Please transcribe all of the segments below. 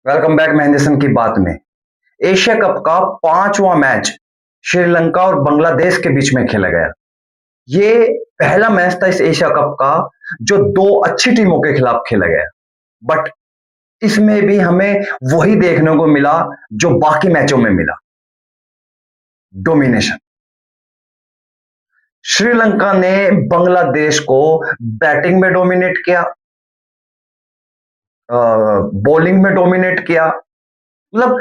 Welcome back Mahendra Singh की बात में। एशिया कप का पांचवा मैच श्रीलंका और बांग्लादेश के बीच में खेला गया। ये पहला मैच था इस एशिया कप का जो दो अच्छी टीमों के खिलाफ खेला गया। बट इसमें भी हमें वही देखने को मिला जो बाकी मैचों में मिला, डोमिनेशन। श्रीलंका ने बांग्लादेश को बैटिंग में डोमिनेट किया, बॉलिंग में डोमिनेट किया। मतलब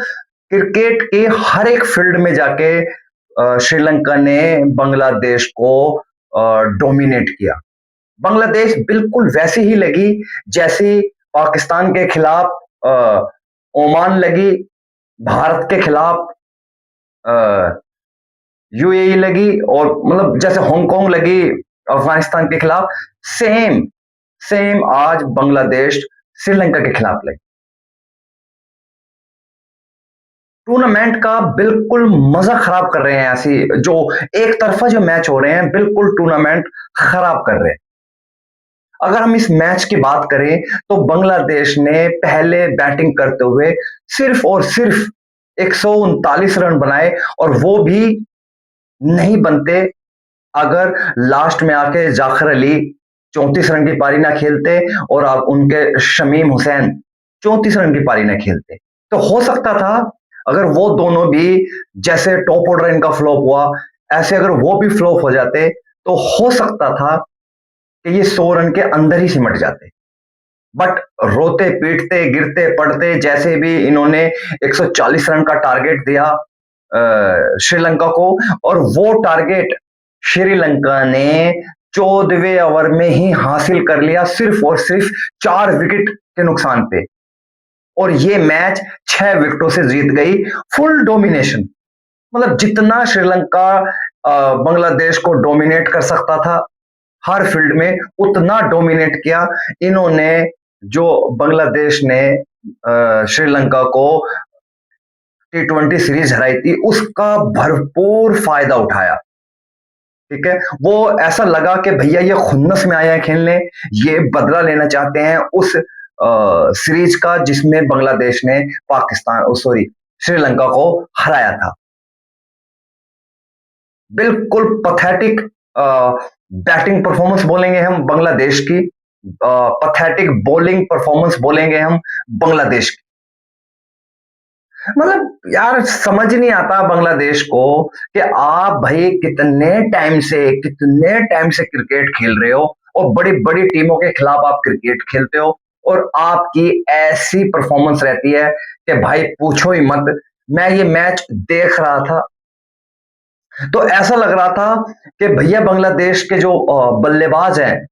क्रिकेट के हर एक फील्ड में जाके श्रीलंका ने बांग्लादेश को डोमिनेट किया। बांग्लादेश बिल्कुल वैसी ही लगी जैसी पाकिस्तान के खिलाफ ओमान लगी, भारत के खिलाफ यूएई लगी, और मतलब जैसे हांगकांग लगी अफगानिस्तान के खिलाफ, सेम सेम आज बांग्लादेश श्रीलंका के खिलाफ लगी। टूर्नामेंट का बिल्कुल मजा खराब कर रहे हैं, ऐसी जो एक तरफा जो मैच हो रहे हैं बिल्कुल टूर्नामेंट खराब कर रहे हैं। अगर हम इस मैच की बात करें तो बांग्लादेश ने पहले बैटिंग करते हुए सिर्फ और सिर्फ 139 रन बनाए, और वो भी नहीं बनते अगर लास्ट में आके जाखिर अली 34 रन की पारी ना खेलते और अब उनके शमीम हुसैन 34 रन की पारी ना खेलते। तो हो सकता था अगर वो दोनों भी, जैसे टॉप ऑर्डर इनका फ्लॉप हुआ, ऐसे अगर वो भी फ्लॉप हो जाते तो हो सकता था कि ये 100 रन के अंदर ही सिमट जाते। बट रोते पीटते गिरते पड़ते जैसे भी इन्होंने 140 रन का टारगेट दिया श्रीलंका को, और वो टारगेट श्रीलंका ने 14वें ओवर में ही हासिल कर लिया, सिर्फ और सिर्फ 4 विकेट के नुकसान पे। और ये मैच 6 विकेटों से जीत गई, फुल डोमिनेशन। मतलब जितना श्रीलंका बांग्लादेश को डोमिनेट कर सकता था हर फील्ड में, उतना डोमिनेट किया इन्होंने। जो बांग्लादेश ने श्रीलंका को T20 सीरीज हराई थी उसका भरपूर फायदा उठाया। ठीक है, वो ऐसा लगा कि भैया ये खुन्नस में आए हैं खेलने, ये बदला लेना चाहते हैं उस सीरीज का जिसमें बांग्लादेश ने पाकिस्तान सॉरी श्रीलंका को हराया था। बिल्कुल पथेटिक बैटिंग परफॉर्मेंस बोलेंगे हम बांग्लादेश की, पथेटिक बॉलिंग परफॉर्मेंस बोलेंगे हम बांग्लादेश की। मतलब यार समझ नहीं आता बांग्लादेश को कि आप भाई कितने टाइम से क्रिकेट खेल रहे हो और बड़ी बड़ी टीमों के खिलाफ आप क्रिकेट खेलते हो, और आपकी ऐसी परफॉर्मेंस रहती है कि भाई पूछो ही मत। मैं ये मैच देख रहा था तो ऐसा लग रहा था कि भैया बांग्लादेश के जो बल्लेबाज हैं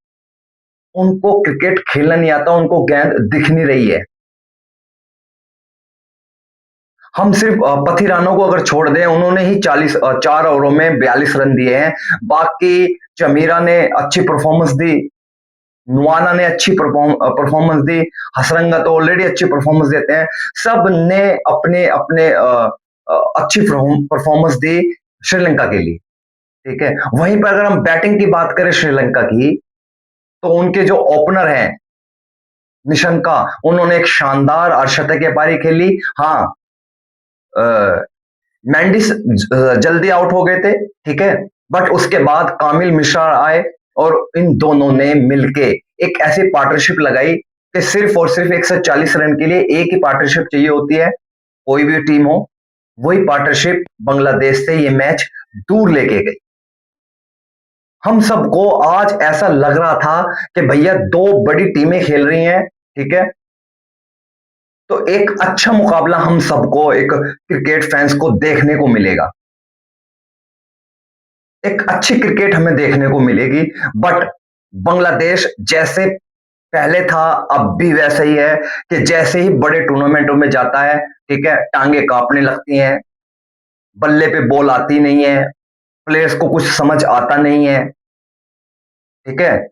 उनको क्रिकेट खेलना नहीं आता, उनको गेंद दिख नहीं रही है। हम सिर्फ पथिरानों को अगर छोड़ दें, उन्होंने ही 4 ओवरों में 42 रन दिए हैं। बाकी चमीरा ने अच्छी परफॉर्मेंस दी, नुआना ने अच्छी परफॉर्मेंस दी, हसरंगा तो ऑलरेडी अच्छी परफॉर्मेंस देते हैं। सब ने अपने अपने अच्छी परफॉर्मेंस दी श्रीलंका के लिए। ठीक है, वहीं पर अगर हम बैटिंग की बात करें श्रीलंका की, तो उनके जो ओपनर हैं निशंका, उन्होंने एक शानदार अर्धशतकीय पारी खेली। हाँ, मैंडिस जल्दी आउट हो गए थे, ठीक है, बट उसके बाद कामिल मिश्रा आए और इन दोनों ने मिलके एक ऐसी पार्टनरशिप लगाई कि सिर्फ और सिर्फ 140 रन के लिए एक ही पार्टनरशिप चाहिए होती है, कोई भी टीम हो। वही पार्टनरशिप बांग्लादेश से ये मैच दूर लेके गई। हम सबको आज ऐसा लग रहा था कि भैया दो बड़ी टीमें खेल रही हैं, ठीक है, तो एक अच्छा मुकाबला हम सबको, एक क्रिकेट फैंस को देखने को मिलेगा, एक अच्छी क्रिकेट हमें देखने को मिलेगी। बट बांग्लादेश जैसे पहले था अब भी वैसा ही है कि जैसे ही बड़े टूर्नामेंटों में जाता है, ठीक है, टांगे कांपने लगती हैं, बल्ले पे बॉल आती नहीं है, प्लेयर्स को कुछ समझ आता नहीं है। ठीक है,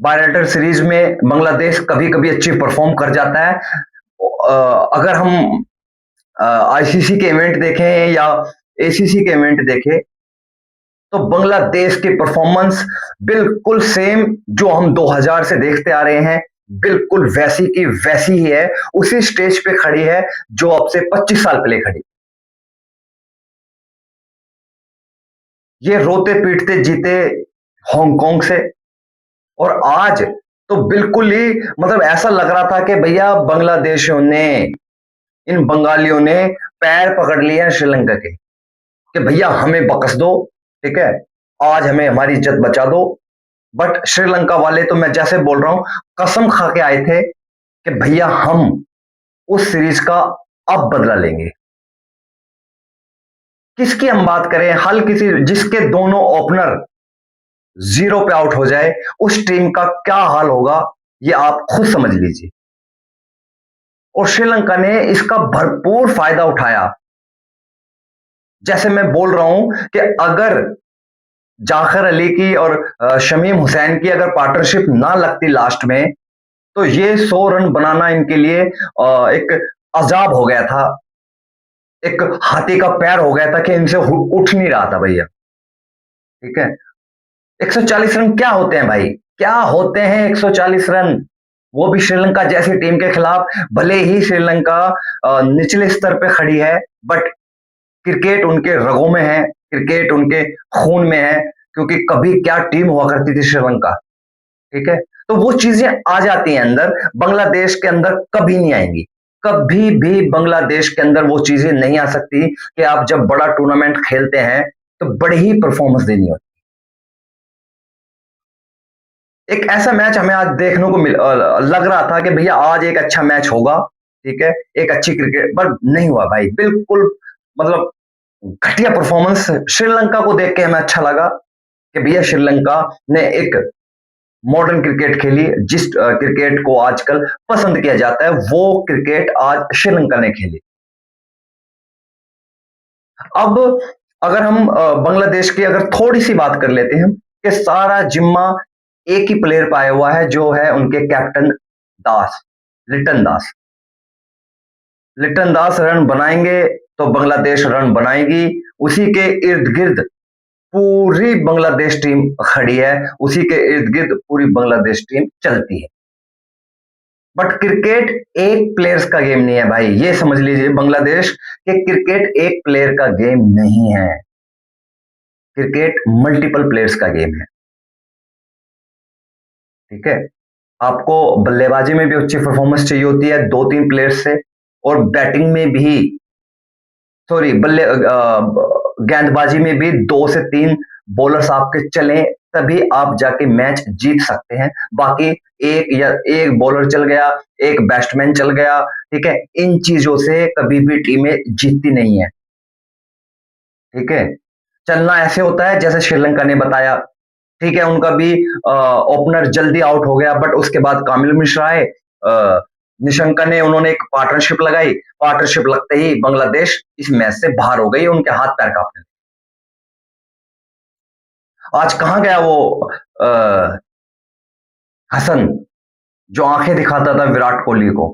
बायलैटरल सीरीज में बांग्लादेश कभी कभी अच्छी परफॉर्म कर जाता है। अगर हम आईसीसी के इवेंट देखें या एसीसी के इवेंट देखें तो बांग्लादेश की परफॉर्मेंस बिल्कुल सेम जो हम 2000 से देखते आ रहे हैं बिल्कुल वैसी की वैसी ही है, उसी स्टेज पे खड़ी है जो अब से 25 साल पहले खड़ी। ये रोते-पीटते जीते हांगकांग से, और आज तो बिल्कुल ही मतलब ऐसा लग रहा था कि भैया बांग्लादेशियों ने, इन बंगालियों ने पैर पकड़ लिए हैं श्रीलंका के, कि भैया हमें बख्श दो, ठीक है? आज हमें हमारी इज्जत बचा दो। बट श्रीलंका वाले तो मैं जैसे बोल रहा हूँ, कसम खा के आए थे कि भैया हम उस सीरीज का अब बदला लेंगे। किसकी हम बात करें, हल किसी जिसके दोनों ओपनर जीरो पे आउट हो जाए, उस टीम का क्या हाल होगा ये आप खुद समझ लीजिए। और श्रीलंका ने इसका भरपूर फायदा उठाया। जैसे मैं बोल रहा हूं कि अगर जाखिर अली की और शमीम हुसैन की अगर पार्टनरशिप ना लगती लास्ट में, तो ये 100 रन बनाना इनके लिए एक अजाब हो गया था, एक हाथी का पैर हो गया था कि इनसे उठ नहीं रहा था भैया। ठीक है, 140 रन क्या होते हैं भाई, क्या होते हैं 140 रन, वो भी श्रीलंका जैसी टीम के खिलाफ। भले ही श्रीलंका निचले स्तर पे खड़ी है, बट क्रिकेट उनके रगों में है, क्रिकेट उनके खून में है, क्योंकि कभी क्या टीम हुआ करती थी श्रीलंका। ठीक है, तो वो चीजें आ जाती हैं अंदर, बांग्लादेश के अंदर कभी नहीं आएंगी। कभी भी बांग्लादेश के अंदर वो चीजें नहीं आ सकती कि आप जब बड़ा टूर्नामेंट खेलते हैं तो बड़ी ही परफॉर्मेंस देनी होती है। एक ऐसा मैच हमें आज देखने को लग रहा था कि भैया आज एक अच्छा मैच होगा, ठीक है, एक अच्छी क्रिकेट, पर नहीं हुआ भाई, बिल्कुल मतलब घटिया परफॉर्मेंस। श्रीलंका को देख के हमें अच्छा लगा कि भैया श्रीलंका ने एक मॉडर्न क्रिकेट खेली, जिस क्रिकेट को आजकल पसंद किया जाता है वो क्रिकेट आज श्रीलंका ने खेली। अब अगर हम बांग्लादेश की अगर थोड़ी सी बात कर लेते हैं कि सारा जिम्मा एक ही प्लेयर पाया हुआ है, जो है उनके कैप्टन दास, लिटन दास। लिटन दास रन बनाएंगे तो बांग्लादेश रन बनाएगी, उसी के इर्द गिर्द पूरी बांग्लादेश टीम खड़ी है, उसी के इर्द गिर्द पूरी बांग्लादेश टीम चलती है। बट क्रिकेट एक प्लेयर्स का गेम नहीं है भाई, ये समझ लीजिए बांग्लादेश कि क्रिकेट एक प्लेयर का गेम नहीं है, क्रिकेट मल्टीपल प्लेयर्स का गेम है। ठीक है, आपको बल्लेबाजी में भी अच्छी परफॉर्मेंस चाहिए होती है 2-3 प्लेयर्स से, और बैटिंग में भी, सॉरी गेंदबाजी में भी 2 से 3 बॉलर्स आपके चलें, तभी आप जाके मैच जीत सकते हैं। बाकी एक बॉलर चल गया, एक बैट्समैन चल गया, ठीक है, इन चीजों से कभी भी टीमें जीतती नहीं है। ठीक है, चलना ऐसे होता है जैसे श्रीलंका ने बताया। ठीक है, उनका भी ओपनर जल्दी आउट हो गया, बट उसके बाद कामिल मिश्रा आए, निशंका ने, उन्होंने एक पार्टनरशिप लगाई, पार्टनरशिप लगते ही बांग्लादेश इस मैच से बाहर हो गई, उनके हाथ पैर कांपने लगे। आज कहाँ गया वो हसन, जो आंखें दिखाता था विराट कोहली को,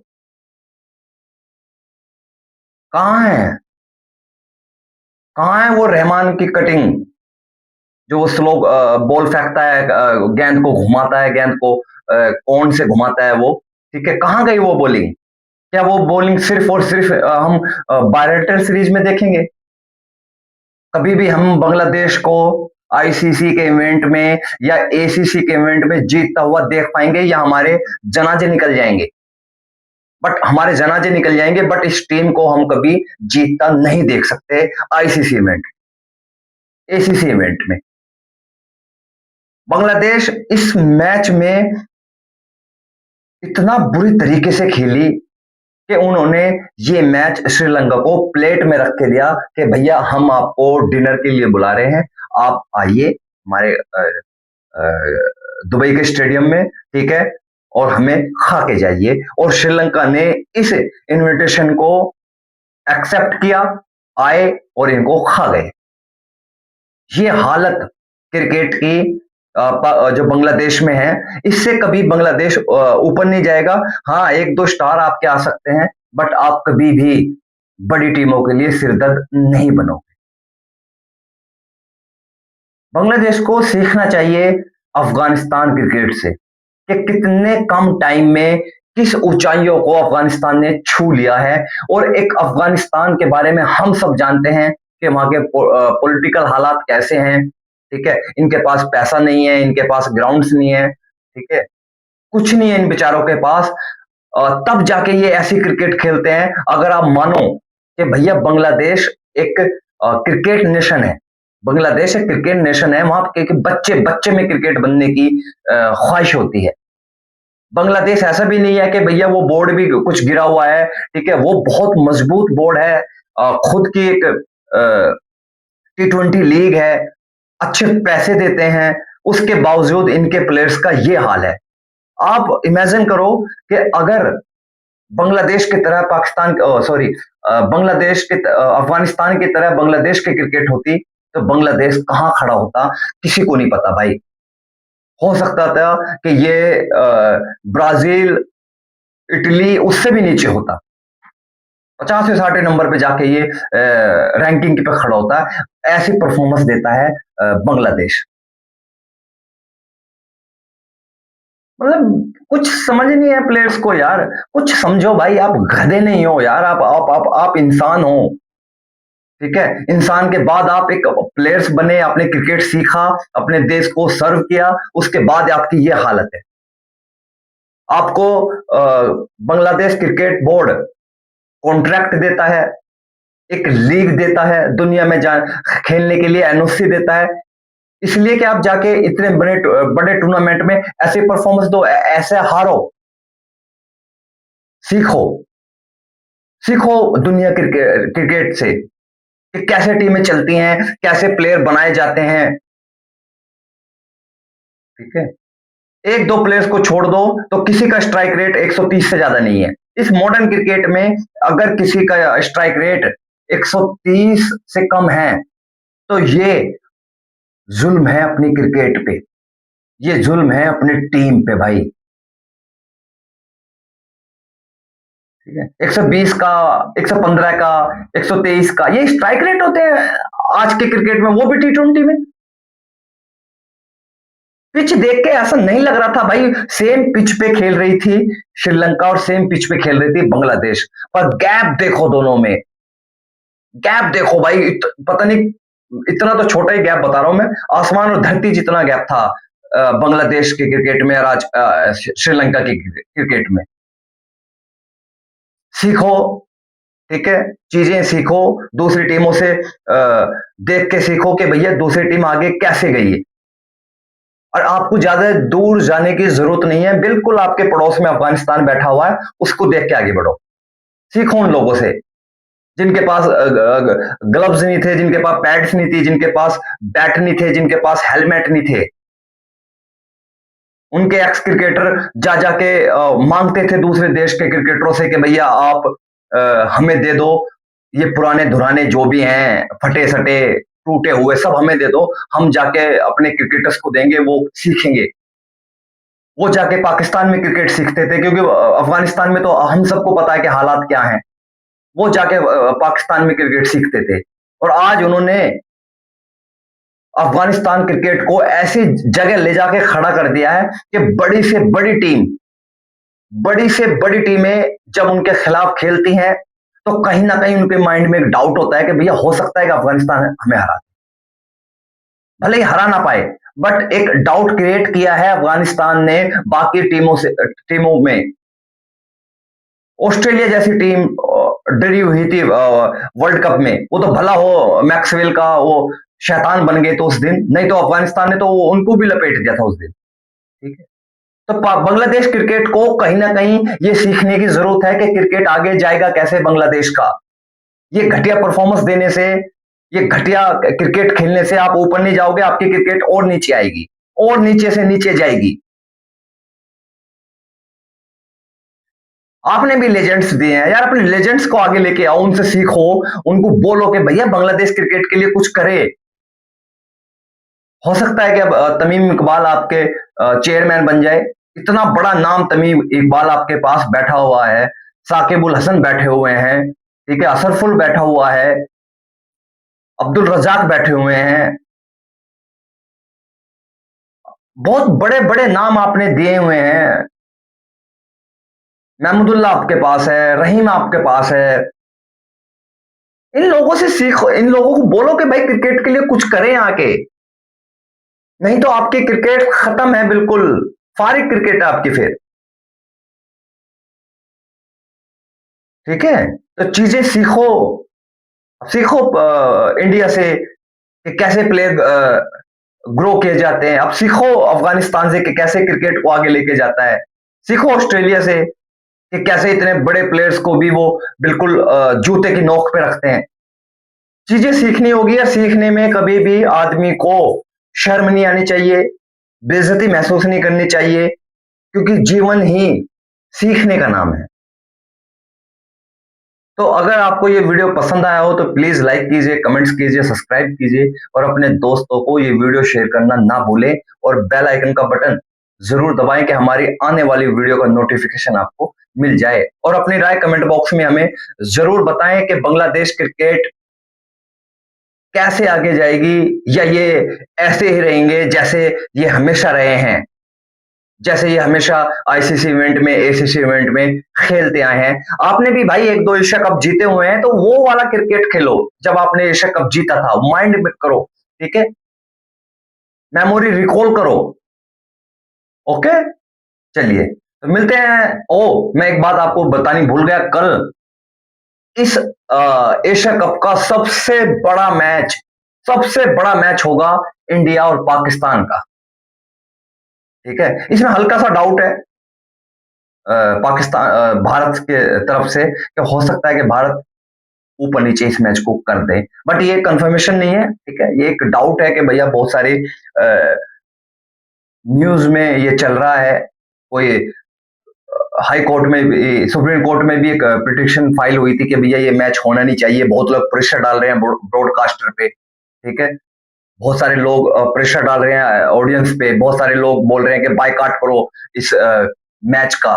कहाँ है, कहाँ है वो रहमान की कटिंग, जो वो स्लो बॉल फेंकता है, गेंद को घुमाता है, गेंद को कोन से घुमाता है वो। ठीक है, कहाँ गई वो बॉलिंग, क्या वो बॉलिंग सिर्फ और सिर्फ हम बायलेटरल सीरीज में देखेंगे? कभी भी हम बांग्लादेश को आईसीसी के इवेंट में या एसीसी के इवेंट में जीतता हुआ देख पाएंगे, या हमारे जनाजे निकल जाएंगे? बट हमारे जनाजे निकल जाएंगे, बट इस टीम को हम कभी जीतता नहीं देख सकते आईसीसी इवेंट, एसीसी इवेंट में। बांग्लादेश इस मैच में इतना बुरी तरीके से खेली कि उन्होंने ये मैच श्रीलंका को प्लेट में रख के दिया कि भैया हम आपको डिनर के लिए बुला रहे हैं, आप आइए हमारे दुबई के स्टेडियम में, ठीक है, और हमें खा के जाइए। और श्रीलंका ने इस इनविटेशन को एक्सेप्ट किया, आए और इनको खा गए। ये हालत क्रिकेट की जो बांग्लादेश में है, इससे कभी बांग्लादेश ऊपर नहीं जाएगा। हाँ, 1-2 स्टार आपके आ सकते हैं, बट आप कभी भी बड़ी टीमों के लिए सिरदर्द नहीं बनोगे। बांग्लादेश को सीखना चाहिए अफगानिस्तान क्रिकेट से। कि कितने कम टाइम में किस ऊंचाइयों को अफगानिस्तान ने छू लिया है। और एक अफगानिस्तान के बारे में हम सब जानते हैं कि वहां के पॉलिटिकल हालात कैसे हैं। ठीक है, इनके पास पैसा नहीं है, इनके पास ग्राउंड्स नहीं है, ठीक है, कुछ नहीं है इन बेचारों के पास। तब जाके ये ऐसी क्रिकेट खेलते हैं। अगर आप मानो कि भैया बांग्लादेश एक क्रिकेट नेशन है, बांग्लादेश एक क्रिकेट नेशन है, वहां के बच्चे बच्चे में क्रिकेट बनने की ख्वाहिश होती है। बांग्लादेश ऐसा भी नहीं है कि भैया वो बोर्ड भी कुछ गिरा हुआ है, ठीक है, वो बहुत मजबूत बोर्ड है। खुद की एक T20 लीग है, अच्छे पैसे देते हैं, उसके बावजूद इनके प्लेयर्स का ये हाल है। आप इमेजिन करो कि अगर बांग्लादेश की तरह पाकिस्तान, सॉरी, बांग्लादेश के अफगानिस्तान की तरह बांग्लादेश की क्रिकेट होती तो बांग्लादेश कहां खड़ा होता, किसी को नहीं पता भाई। हो सकता था कि ये ब्राजील, इटली उससे भी नीचे होता, 50 से 60 नंबर पे जाके ये रैंकिंग पे खड़ा होता है। ऐसी परफॉर्मेंस देता है बांग्लादेश। मतलब कुछ समझ नहीं है प्लेयर्स को यार। कुछ समझो भाई, आप गधे नहीं हो यार, आप इंसान हो। ठीक है, इंसान के बाद आप एक प्लेयर्स बने, आपने क्रिकेट सीखा, अपने देश को सर्व किया, उसके बाद आपकी ये हालत है। आपको बांग्लादेश क्रिकेट बोर्ड कॉन्ट्रैक्ट देता है, एक लीग देता है, दुनिया में जा खेलने के लिए एनओसी देता है, इसलिए कि आप जाके इतने बड़े बड़े टूर्नामेंट में ऐसे परफॉर्मेंस दो, ऐसे हारो। सीखो, सीखो दुनिया क्रिकेट से कि कैसे टीमें चलती हैं, कैसे प्लेयर बनाए जाते हैं। ठीक है, एक दो प्लेयर्स को छोड़ दो तो किसी का स्ट्राइक रेट 130 से ज्यादा नहीं है इस मॉडर्न क्रिकेट में। अगर किसी का स्ट्राइक रेट 130 से कम है तो ये जुल्म है अपनी क्रिकेट पे, ये जुल्म है अपनी टीम पे भाई। ठीक है, 120 का, 115 का, 123 का ये स्ट्राइक रेट होते हैं आज के क्रिकेट में, वो भी T20 में। पिच देख के ऐसा नहीं लग रहा था भाई, सेम पिच पे खेल रही थी श्रीलंका और सेम पिच पे खेल रही थी बांग्लादेश, पर गैप देखो दोनों में, गैप देखो भाई, पता नहीं, इतना तो छोटा ही गैप बता रहा हूं मैं, आसमान और धरती जितना गैप था बांग्लादेश के क्रिकेट में और आज श्रीलंका के क्रिकेट में। सीखो, ठीक है, चीजें सीखो, दूसरी टीमों से देख के सीखो कि भैया दूसरी टीम आगे कैसे गई है। और आपको ज्यादा दूर जाने की जरूरत नहीं है, बिल्कुल आपके पड़ोस में अफगानिस्तान बैठा हुआ है, उसको देख के आगे बढ़ो। सीखो उन लोगों से जिनके पास ग्लव्स नहीं थे, जिनके पास पैड्स नहीं थी, जिनके पास बैट नहीं थे, जिनके पास हेलमेट नहीं थे। उनके एक्स क्रिकेटर जा जाके मांगते थे दूसरे देश के क्रिकेटरों से कि भैया आप हमें दे दो, ये पुराने धुराने जो भी हैं, फटे सटे टूटे हुए सब हमें दे दो, हम जाके अपने क्रिकेटर्स को देंगे, वो सीखेंगे। वो जाके पाकिस्तान में क्रिकेट सीखते थे क्योंकि अफगानिस्तान में तो हम सबको पता है कि हालात क्या हैं। वो जाके पाकिस्तान में क्रिकेट सीखते थे और आज उन्होंने अफगानिस्तान क्रिकेट को ऐसी जगह ले जाके खड़ा कर दिया है कि बड़ी से बड़ी टीम, बड़ी से बड़ी टीमें जब उनके खिलाफ खेलती हैं तो कहीं ना कहीं उनके माइंड में एक डाउट होता है कि भैया हो सकता है कि अफगानिस्तान हमें हरा, भले ही हरा ना पाए, बट एक डाउट क्रिएट किया है अफगानिस्तान ने बाकी टीमों में। ऑस्ट्रेलिया जैसी टीम डरी हुई थी वर्ल्ड कप में, वो तो भला हो मैक्सवेल का वो शैतान बन गए तो उस दिन, नहीं तो अफगानिस्तान ने तो उनको भी लपेट दिया था उस दिन। ठीक है, तो बांग्लादेश क्रिकेट को कहीं ना कहीं ये सीखने की जरूरत है कि क्रिकेट आगे जाएगा कैसे बांग्लादेश का। ये घटिया परफॉर्मेंस देने से, ये घटिया क्रिकेट खेलने से आप ऊपर नहीं जाओगे, आपकी क्रिकेट और नीचे आएगी, और नीचे से नीचे जाएगी। आपने भी लेजेंड्स दिए हैं यार, अपने लेजेंड्स को आगे लेके आओ, उनसे सीखो, उनको बोलो कि भैया बांग्लादेश क्रिकेट के लिए कुछ करे। हो सकता है कि अब तमीम इकबाल आपके चेयरमैन बन जाए, इतना बड़ा नाम तमीम इकबाल आपके पास बैठा हुआ है, साकिब उल हसन बैठे हुए हैं, ठीक है, असरफुल बैठा हुआ है, अब्दुल रजाक बैठे हुए हैं, बहुत बड़े-बड़े नाम आपने दिए हुए हैं। महमूदुल्लाह आपके पास है, रहीम आपके पास है। इन लोगों से सीखो, इन लोगों को बोलो कि भाई क्रिकेट के लिए कुछ करें आके। नहीं तो आपकी क्रिकेट खत्म है बिल्कुल। फारिग क्रिकेट है आपकी फिर। ठीक है? तो चीजें सीखो। सीखो इंडिया से कि कैसे प्लेयर ग्रो किए जाते हैं। अब सीखो अफगानिस्तान से कि कैसे क्रिकेट को आगे लेके जाता है। सीखो ऑस्ट्रेलिया से कि कैसे इतने बड़े प्लेयर्स को भी वो बिल्कुल जूते की नोक पे रखते हैं। चीजें सीखनी होगी, और सीखने में कभी भी आदमी को शर्म नहीं आनी चाहिए, बेइज्जती महसूस नहीं करनी चाहिए, क्योंकि जीवन ही सीखने का नाम है। तो अगर आपको ये वीडियो पसंद आया हो तो प्लीज लाइक कीजिए, कमेंट्स कीजिए, सब्सक्राइब कीजिए, और अपने दोस्तों को ये वीडियो शेयर करना ना भूलें, और बेल आइकन का बटन जरूर दबाएं कि हमारी आने वाली वीडियो का नोटिफिकेशन आपको मिल जाए। और अपनी राय कमेंट बॉक्स में हमें जरूर बताएं कि बांग्लादेश क्रिकेट कैसे आगे जाएगी, या ये ऐसे ही रहेंगे जैसे ये हमेशा रहे हैं, जैसे ये हमेशा आईसीसी इवेंट में, एसीसी इवेंट में खेलते आए हैं। आपने भी भाई एक दो एशिया कप जीते हुए हैं, तो वो वाला क्रिकेट खेलो जब आपने एशिया कप जीता था, माइंड में करो। ठीक है? मेमोरी रिकॉल करो। ओके, चलिए तो मिलते हैं। ओ, मैं एक बात आपको बतानी भूल गया, कल इस एशिया कप का सबसे बड़ा मैच होगा इंडिया और पाकिस्तान का। ठीक है? इसमें हल्का सा डाउट है पाकिस्तान भारत के तरफ से, कि हो सकता है कि भारत ऊपर नीचे इस मैच को कर दे, बट ये कंफर्मेशन नहीं है। ठीक है? ये एक डाउट है कि भैया बहुत सारी न्यूज में ये चल रहा है। कोई हाई कोर्ट में भी, सुप्रीम कोर्ट में भी एक पिटिशन फाइल हुई थी कि भैया ये मैच होना नहीं चाहिए। बहुत लोग प्रेशर डाल रहे हैं ब्रॉडकास्टर पे। ठीक है? बहुत सारे लोग प्रेशर डाल रहे हैं ऑडियंस पे। बहुत सारे लोग बोल रहे हैं कि बायकॉट करो इस मैच का।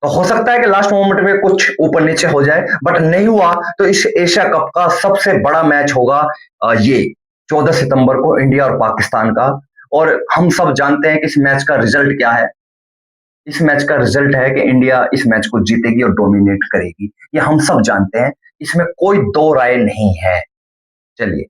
तो हो सकता है कि लास्ट मोमेंट में कुछ ऊपर नीचे हो जाए, बट नहीं हुआ तो इस एशिया कप का सबसे बड़ा मैच होगा ये 14 सितंबर को इंडिया और पाकिस्तान का। और हम सब जानते हैं कि इस मैच का रिजल्ट क्या है। इस मैच का रिजल्ट है कि इंडिया इस मैच को जीतेगी और डोमिनेट करेगी। ये हम सब जानते हैं, इसमें कोई दो राय नहीं है। चलिए।